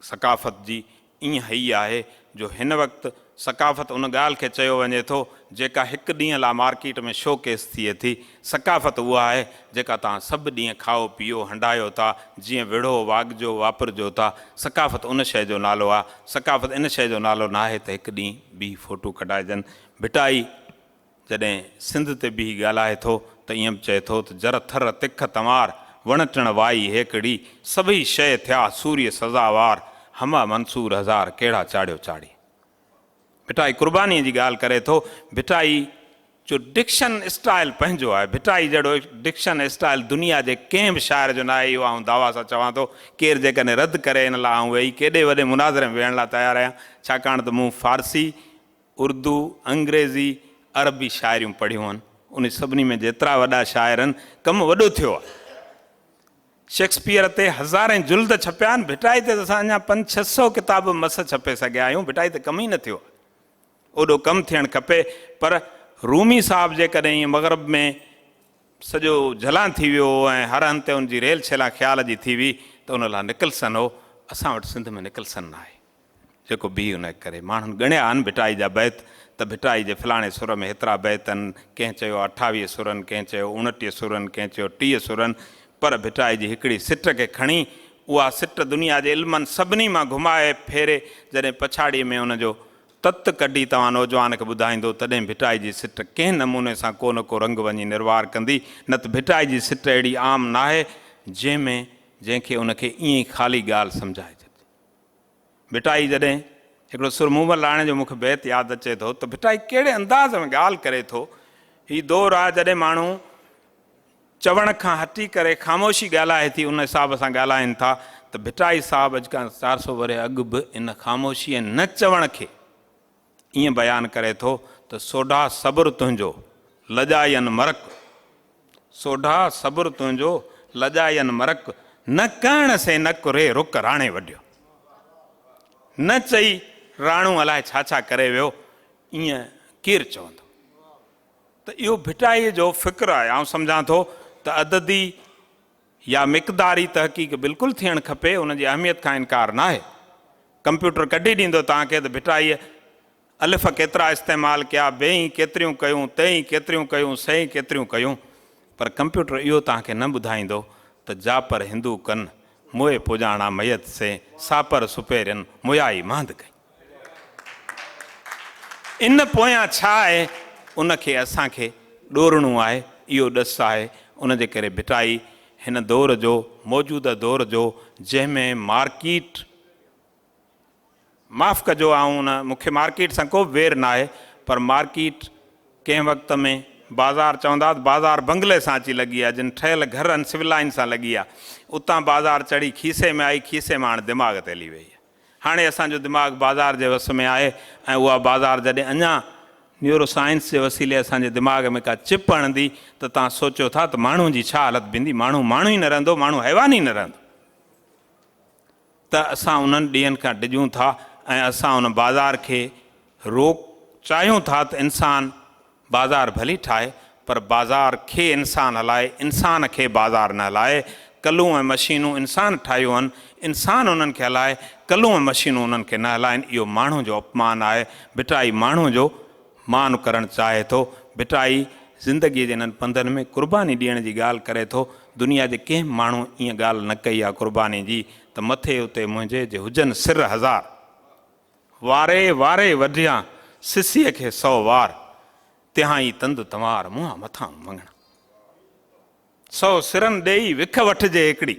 सकाफ़त जी ईअं हई आहे, जो हिन वक़्तु सकाफ़त उन ॻाल्हि खे चयो वञे थो जेका हिकु ॾींहं लाइ मार्केट में शोकेस थिए थी। सकाफ़त उहा आहे जेका तव्हां सभु ॾींहं खाओ पीओ हंडायो था, जीअं विढ़ो वागजो वापरजो था। सकाफ़त उन शइ जो नालो आहे। सकाफ़त इन शइ जो नालो न आहे त हिकु ॾींहुं ॿी फ़ोटू कढाइजनि। भिटाई जॾहिं सिंध ते बि ॻाल्हाए थो त ईअं बि चए थो त जर थर तिख तंवार वण टिण वाई हेकड़ी, सभई शइ थिया सूर्य सज़ावार, हमा मंसूर हज़ार कहिड़ा चाढ़ियो चाढ़ी। भिटाई क़ुर्बानीअ जी ॻाल्हि करे थो। भिटाई जो डिक्शन स्टाइल पंहिंजो आहे। भिटाई जहिड़ो डिक्शन स्टाइल दुनिया जे कंहिं बि शाइर जो न आहे। इहो आउं दावा सां चवां थो। केरु जेकॾहिं रद्द करे इन लाइ आउं वेही केॾे वॾे मुनाज़रे में वेहण लाइ तयारु आहियां, छाकाणि त मूं फ़ारसी, उर्दू, अंग्रेज़ी, अरबी शाइरियूं पढ़ियूं आहिनि। उन सभिनी में जेतिरा वॾा शाइर आहिनि, कमु वॾो थियो आहे। शेक्सपियर ते हज़ारें जुल्द छपिया आहिनि। भिटाई ते असां अञा 500-600 किताब मस छपे सघिया आहियूं। भिटाई ते कमु ई न थियो। ओॾो कमु थियणु खपे। पर रूमी साहब जेकॾहिं ईअं मग़रब में सॼो झलां थी वियो ऐं हर हंधि ते उनजी रेल छेला ख़्याल जी थी हुई, त उन लाइ निकलसन हो। असां वटि सिंध में निकलसन न आहे, जेको बीह उन करे। माण्हुनि ॻणिया आहिनि भिटाई जा बैत, त भिटाई जे फलाणे सुर में हेतिरा बैत आहिनि। कंहिं चयो 28 सुरनि, कंहिं चयो 29 सुरनि, कंहिं चयो 30 सुरनि। पर भिटाई जी हिकिड़ी सिट खे खणी, उहा सिट दुनिया जे इल्मनि सभिनी मां घुमाए फेरे जॾहिं पछाड़ीअ में उनजो तत कढी तव्हां नौजवान खे ॿुधाईंदो, तॾहिं भिटाई जी सिट कंहिं नमूने सां को न को रंग वञी निर्वार कंदी। न त भिटाई जी सिट अहिड़ी आम न आहे जंहिंखे उनखे ईअं ई ख़ाली ॻाल्हि सम्झाए छॾे। भिटाई जॾहिं हिकिड़ो सुरमूमल लाणे जो मूंखे बैत यादि अचे थो, त भिटाई कहिड़े अंदाज़ में ॻाल्हि करे थो। हीउ दौरु आहे जॾहिं माण्हू चवण खां हटी करे ख़ामोशी ॻाल्हाए थी, उन हिसाब सां ॻाल्हाइनि था। त भिटाई साहिबु अॼु खां 400 वरे अॻु बि इन ख़ामोशी ऐं न चवण खे ईअं बयानु करे थो त सोढा सब्र तुंहिंजो लॼायनि मरक, सोढा सब्र तुंहिंजो लॼायनि मरक, न करण से न कुरे रुक राणे वॾियो। न चई राणू अलाए छा छा करे वियो, ईअं केरु चवंदो? त इहो भिटाईअ जो फ़िक्र आहे। आउं सम्झां थो त अददी या मिक़दारी तहक़ीक़ बिल्कुलु थियणु खपे, उनजी अहमियत खां इनकार न आहे। कंप्यूटर कढी ॾींदो तव्हांखे त भिटाईअ अलिफ़ केतिरा इस्तेमालु कया, बेई केतिरियूं कयूं, तेई केतिरियूं कयूं, सही केतिरियूं कयूं। पर कंप्यूटर इहो तव्हांखे न ॿुधाईंदो त जापर हिंदू कनि मोए पुॼाणा मयत से, सापर सुपेरियनि मुयाई मांद कई। इन पोयां छा आहे, उनखे असांखे ॾोरणो आहे। इहो ॾस आहे। उनजे करे भिटाई हिन दौर जो, मौजूदा दौर जो, जंहिंमें मार्केट, माफ़ु कजो, ऐं मूंखे मार्केट सां को वेर न आहे, पर मार्केट कंहिं वक़्त में बाज़ार चवंदा त बाज़ार बंगले सां अची लॻी आहे, जिन ठहियल घर आहिनि सिविल लाइन सां लॻी आहे। उतां बाज़ार चढ़ी खीसे में आई, खीसे मां हाणे दिमाग़ ते हली वई आहे। हाणे असांजो दिमाग़ बाज़ार जे वस में आहे, ऐं उहा बाज़ार जॾहिं अञा न्यूरो साइंस जे वसीले असांजे दिमाग़ में का चिप हणंदी, त तव्हां सोचियो था त माण्हुनि जी छा हालत बींदी। माण्हू ई न रहंदो, माण्हू हैवान ई न रहंदो। त असां उन्हनि ॾींहंनि खां डिॼूं था, ऐं असां उन बाज़ार खे रोक चाहियूं था त इंसान बाज़ार भली ठाहे, पर बाज़ार खे इंसान हलाए, इंसान खे बाज़ार न हलाए। कलूं ऐं मशीनूं इंसान ठाहियूं आहिनि, इंसान उन्हनि खे हलाए, कलूं ऐं मशीनूं उन्हनि खे न हलाइनि। इहो माण्हू जो अपमान आहे। भिटाई माण्हू जो मान करणु चाहे थो। भिटाई ज़िंदगीअ जे इन्हनि पंधनि में क़ुर्बानी ॾियण जी ॻाल्हि करे थो। दुनिया जे कंहिं माण्हू ईअं ॻाल्हि न कई आहे क़ुर्बानी जी त मथे उते मुंहिंजे जे हुजनि सिर हज़ार, वारे वारे वढियां सिसीअ खे 100 वार, तिहां ई तंदु तंवार मुंहं मथां मङण। 100 सिरनि ॾेई विख वठिजे हिकिड़ी।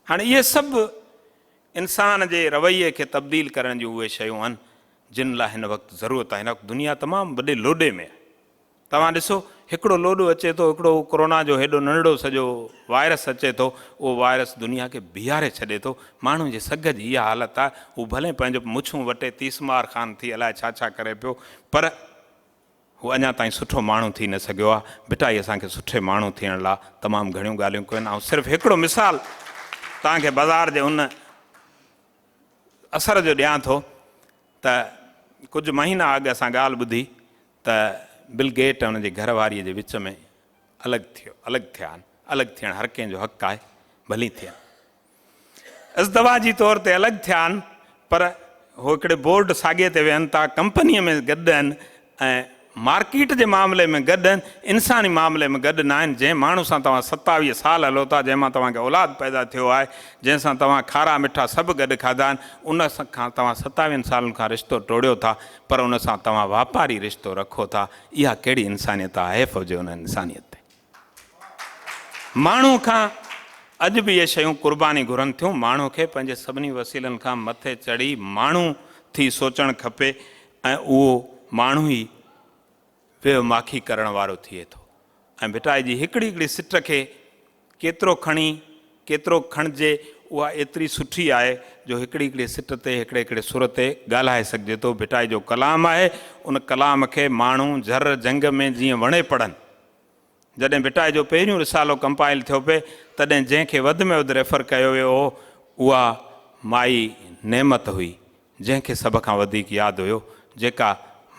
हाणे इहे सभु इंसान जे रवैये खे तब्दील करण जूं उहे शयूं आहिनि जिन लाइ हिन वक़्तु ज़रूरत आहे। हिन वक़्तु दुनिया तमामु वॾे लोॾे में आहे। तव्हां ॾिसो हिकिड़ो लोॾो अचे थो, हिकिड़ो कोरोना जो हेॾो नंढड़ो सॼो वायरस अचे थो, उहो वायरस दुनिया खे बीहारे छॾे थो। माण्हू जे सघ जी इहा हालत आहे, हू भले पंहिंजो मुछूं वटे तीसमार ख़ान थी अलाए छा छा करे पियो, पर हू अञा ताईं सुठो माण्हू थी न सघियो आहे। भिटाई असांखे सुठे माण्हू थियण लाइ तमामु घणियूं ॻाल्हियूं कनि। ऐं सिर्फ़ु हिकिड़ो मिसाल तव्हांखे बाज़ार जे उन असर जो ॾियां थो त कुझु महीना अॻु असां ॻाल्हि ॿुधी त बिल गेट ऐं हुनजे घरवारीअ जे विच में अलॻि थिया आहिनि। अलॻि थियणु हर कंहिंजो हक़ु आहे, भली थियनि। इज़दवा जी तौर ते अलॻि थिया आहिनि, पर हो हिकिड़े बोर्ड साॻिए ते वेहनि था, कंपनीअ में गॾु आहिनि ऐं मार्केट जे मामले में गॾु आहिनि, इंसानी मामले में गॾु न आहिनि। जंहिं माण्हू सां तव्हां 27 साल हलो था, जंहिंमां तव्हांखे औलाद पैदा थियो आहे, जंहिंसां तव्हां खारा मिठा सभु गॾु खाधा आहिनि, उन खां तव्हां 27 सालनि खां रिश्तो टोड़ियो था, पर उन सां तव्हां वापारी रिश्तो रखो था। इहा कहिड़ी इंसानियत आहे? हैफ़ हुजे उन इंसानियत ते। माण्हू खां अॼु बि इहे शयूं क़ुर्बानी घुरनि थियूं। माण्हू खे पंहिंजे सभिनी वसीलनि खां मथे चढ़ी माण्हू थी सोचणु खपे ऐं उहो माण्हू ई बेमाखी करण वारो थिए थो। ऐं भिटाई जी हिकिड़ी हिकिड़ी सिट खे केतिरो खणी केतिरो खणिजे, उहा एतिरी सुठी आहे जो हिकिड़ी हिकिड़ी सिट ते हिकिड़े हिकिड़े सुर ते ॻाल्हाए सघिजे थो। भिटाई जो कलाम आहे, उन कलाम खे माण्हू झर जंग में जीअं वणे पढ़नि। जॾहिं भिटाई जो पहिरियों रिसालो कंपाइल थियो पिए, तॾहिं जंहिंखे वधि में वधि रेफर कयो वियो हो उहा माई नेमत हुई, जंहिंखे सभ खां वधीक यादि हुयो, जेका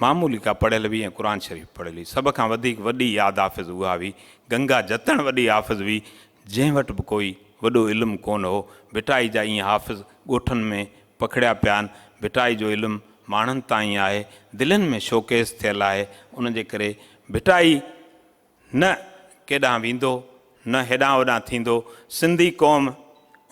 मामूली का पढ़ियल हुई ऐं क़ुर शरीफ़ पढ़ियल हुई। सभ खां वधीक वॾी यादि हाफ़िज़ उहा हुई। गंगा जतन वॾी हाफ़िज़ हुई, जंहिं वटि बि कोई वॾो इल्मु कोन हो। भिटाई जा ईअं हाफ़िज़ ॻोठनि में पखड़िया पिया आहिनि। भिटाई जो इल्मु माण्हुनि ताईं आहे, दिलनि में शोकेस थियल आहे। उनजे करे भिटाई न केॾांहुं वेंदो, न हेॾां होॾां थींदो। सिंधी क़ौम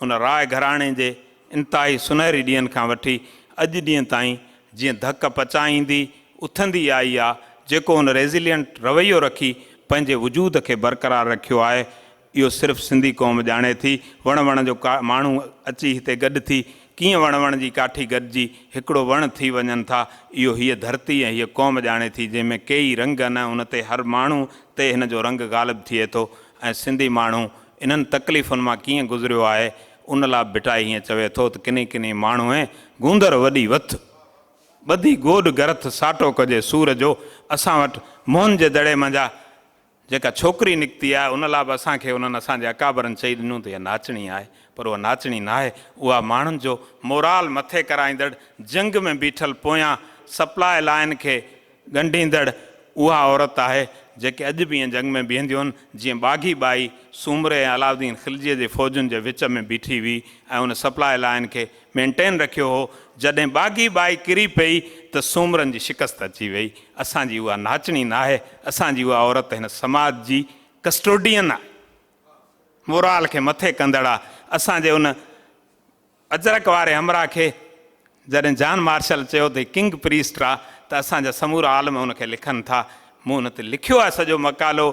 उन राय घराणे जे इंतिहाई सुनहरी ॾींहंनि खां वठी अॼु ॾींहं ताईं जीअं धक पचाईंदी उथंदी आई आहे, जेको उन रेज़िलियंट रवैयो रखी पंहिंजे वजूद खे बरक़रार रखियो आहे, इहो सिर्फ़ु सिंधी क़ौम ॼाणे थी। वण वण जो माण्हू अची हिते गॾु थी कीअं वण वण जी काठी गॾिजी हिकिड़ो वणु थी वञनि था, इहो हीअ धरती ऐं हीअ क़ौम ॼाणे थी, जंहिंमें कई रंग न, उन ते हर माण्हू ते हिन जो रंग ग़ालिबु थिए थो। ऐं सिंधी माण्हू इन्हनि तकलीफ़ुनि मां कीअं गुज़रियो आहे, उन लाइ भिटाई हीअं चवे थो त किनी किनी माण्हू ऐं गूंदर वॾी वथ ॿधी गोॾ गरथ साटो कजे सूर जो। असां वटि मोहन जे दड़े मंझा जेका छोकिरी निकिती आहे, उन लाइ बि असांखे उन्हनि असांजे अकाबरनि चई ॾिनो त इहा नाचणी आहे, पर उहा नाचणी न आहे। उहा माण्हुनि जो मोराल मथे कराईंदड़, जंग में बीठल पोयां सप्लाई लाइन खे ॻंढींदड़ उहा औरत आहे, जेके अॼु बि ईअं जंग में बीहंदियूं आहिनि। जीअं बाग़ी बाई सूमरे ऐं अलाउद्दीन खिलजीअ जे फ़ौजुनि जे विच में बीठी हुई ऐं उन सप्लाई लाइन खे मेंटेन रखियो हो। जॾहिं बाग़ी बाई किरी पई त सूमरनि जी शिकस्त अची वई। असांजी उहा नाचणी न आहे, असांजी उहा औरत हिन समाज जी कस्टोडियन आहे, मोराल खे मथे कंदड़ आहे। असांजे उन अजरक वारे हमराह खे जॾहिं जॉन मार्शल चयो त किंग प्रीस्ट आहे, त असांजा समूरा आलम उनखे लिखनि था। मूं हुन ते लिखियो आहे सॼो मकालो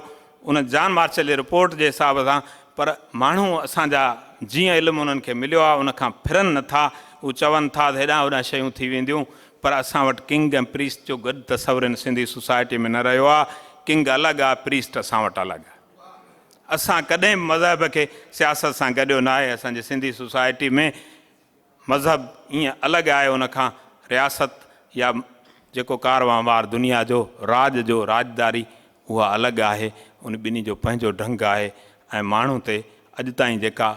उन जॉन मार्शल जे रिपोर्ट जे हिसाब सां, पर माण्हू असांजा जीअं इल्मु उन्हनि खे मिलियो आहे उनखां फिरनि नथा। उहे चवनि था त हेॾां होॾां शयूं थी वेंदियूं, पर असां वटि किंग ऐं प्रीस्ट जो गॾु तस्वुरु हिन सिंधी सोसाइटी में न रहियो आहे। किंग अलॻि आहे, प्रीस्ट असां वटि अलॻि आहे। असां कॾहिं मज़हब खे सियासत सां गॾियो न आहे। असांजी सिंधी सोसाइटी में मज़हब ईअं अलॻि आहे उनखां, रियासत या जेको कारवां वार दुनिया जो राज जो राजदारी उहा अलॻि आहे। उन ॿिन्ही जो पंहिंजो ढंग आहे। ऐं माण्हू ते अॼु ताईं जेका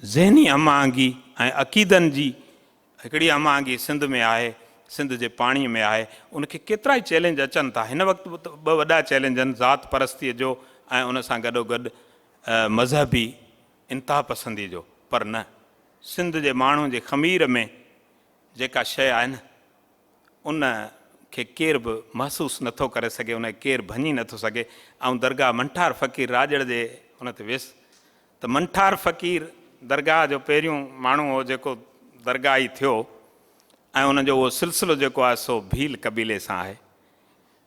ज़हनी हमाहंगी ऐं अक़ीदनि जी हिकिड़ी हमाहंगी सिंध में आहे, सिंध जे पाणीअ में आहे, उनखे केतिरा ई चैलेंज अचनि था। हिन वक़्तु ॿ वॾा चैलेंज आहिनि, ज़ात परस्तीअ जो ऐं उन सां गॾोगॾु मज़हबी इंतिहा पसंदी जो। पर न, सिंध जे माण्हू जे ख़मीर में जेका शइ आहे न, उन खे केर बि महसूसु नथो करे सघे, उन केरु भञी नथो सघे। ऐं दरगाह मंठार फ़क़ीर राजड़ जे उन ते वियुसि त मंठार फ़क़ीर दरगाह जो पहिरियों माण्हू हो जेको दरगाही थियो, ऐं उनजो उहो सिलसिलो जेको आहे सो भील कबीले सां आहे।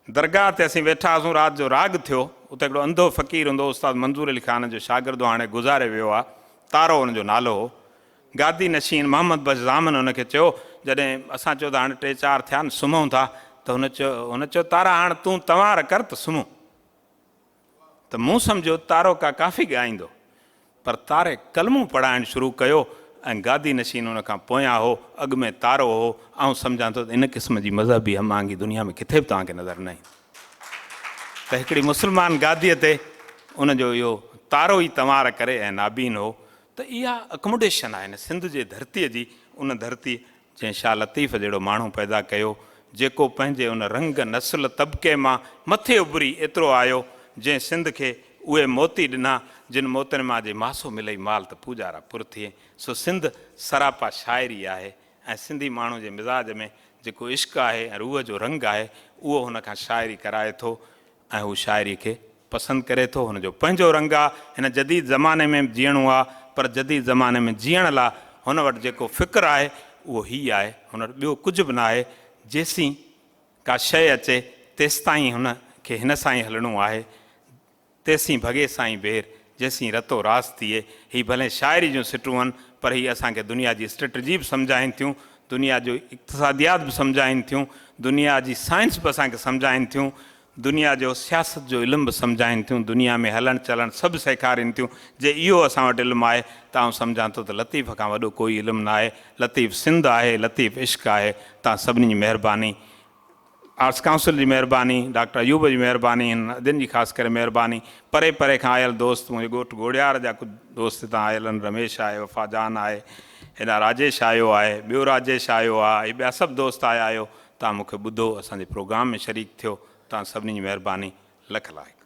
दरगाह ते असीं वेठा हुआसीं, राति जो राग थियो। उते हिकिड़ो अंधो फ़क़ीर हूंदो, उस्ताद मंज़ूर अली ख़ान जो शागिर्दु हाणे गुज़ारे वियो आहे, तारो हुनजो नालो हो। गादी नशीन मोहम्मद बश ज़ामन हुनखे चयो, जॾहिं असां चयो त हाणे 3-4 थिया आहिनि, सुम्हूं था, त हुन चयो तारा हाणे तूं तवार कर त सुम्हूं। त मूं सम्झो तारो का काफ़ी ॻाईंदो, पर तारे कलमूं पढ़ाइणु शुरू कयो ऐं गादी नशीन हुन खां पोयां हो, अॻु में तारो हो। ऐं सम्झां थो त इन क़िस्म जी मज़हबी हमांगी दुनिया में किथे बि तव्हांखे नज़र न ईंदी। त हिकिड़ी मुस्लमान गादीअ ते उनजो इहो तारो ई तवार करे ऐं नाबीन हो। त इहा अकोमोडेशन आहे हिन सिंध जे धरतीअ जी, उन धरती जंहिं शाह लतीफ़ जहिड़ो माण्हू पैदा कयो, जेको पंहिंजे उन रंग नस्ल तबिके मां मथे उभरी एतिरो आयो, जंहिं सिंध खे उहे मोती ॾिना जिन मोतनि मां जे मासो मिलई माल त पूजारा पुर थिए। सो सिंध सरापा शाइरी आहे, ऐं सिंधी माण्हू जे मिज़ाज में जेको इश्क़ आहे ऐं रूह जो रंग आहे, उहो हुन खां शाइरी कराए थो ऐं हू शाइरी खे पसंदि करे थो। हुनजो पंहिंजो रंग आहे। हिन जदीद ज़माने में जीअणो आहे, पर जदीद ज़माने में जीअण लाइ हुन वटि जेको फ़िक्रु आहे उहो हीअ आहे, हुन वटि ॿियो कुझु बि न आहे। जेसीं का शइ अचे तेसिताईं हुनखे हिन सां ई हलणो आहे, तेसीं भॻे साईं बेर, जेसीं रतो रास थिए। हीअ भले शाइरी जूं सिटूं आहिनि, पर हीअ असांखे दुनिया जी स्ट्रेटजी बि सम्झाइनि थियूं, दुनिया जो इक़्तिसादियात बि सम्झाइनि थियूं, दुनिया जी साइंस बि असांखे सम्झाइनि थियूं, दुनिया जो सियासत जो इल्मु बि सम्झाइनि थियूं, दुनिया में हलणु चलणु सभु सेखारीनि थियूं। जे इहो असां वटि इल्मु आहे त आउं सम्झां थो त लतीफ़ खां वॾो कोई इल्मु न आहे। लतीफ़ सिंध आहे, लतीफ़ इश्क़ आहे। तव्हां सभिनी जी महिरबानी, आर्ट्स काउंसिल जी महिरबानी, डॉक्टर अयूब जी महिरबानी, हिन अदिन जी ख़ासि करे महिरबानी, परे परे खां आयल दोस्त, मुंहिंजे ॻोठु गोड़ियार जा कुझु दोस्त हितां आयल आहिनि, रमेश आहे, वफ़ाजान आहे, हेॾा राजेश आयो आहे, ॿियो राजेश आयो आहे, ॿिया सभु दोस्त आया आहियो। तव्हां मूंखे ॿुधो, असांजे प्रोग्राम में शरीक थियो, तव्हां सभिनी जी महिरबानी, लख लाइक़।